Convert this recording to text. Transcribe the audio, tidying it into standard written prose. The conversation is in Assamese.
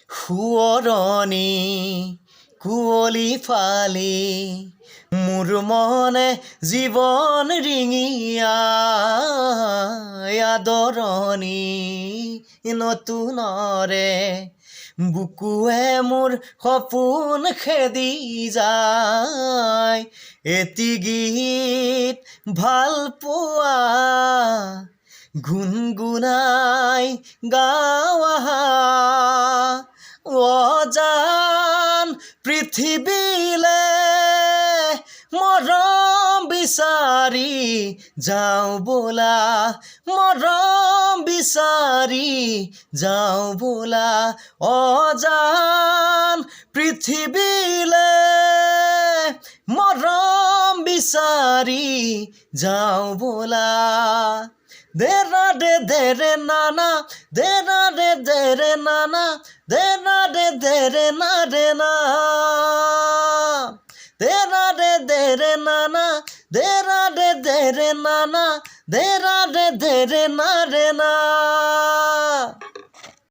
সোঁৱৰণি কুঁৱলী ফালি মোৰ মনে জীৱন ৰিঙিয়া আদৰণি নতুনৰে বুকুৱে মোৰ সপোন খেদি যায় এটি গীত ভাল পোৱা গুণগুণাই গাৱা অজান পৃথিৱীলে মৰম বিচাৰি যাওঁ বোলা মৰম বিচাৰি যাওঁ বোলা অজান পৃথিৱীলে মৰম বিচাৰি যাওঁ বোলা দেৰা দে নানা দেৰা দে নানা দেৰা দে না ৰে না দেৰা দে নানা দেৰা দে নানা দেৰা দে না ৰে না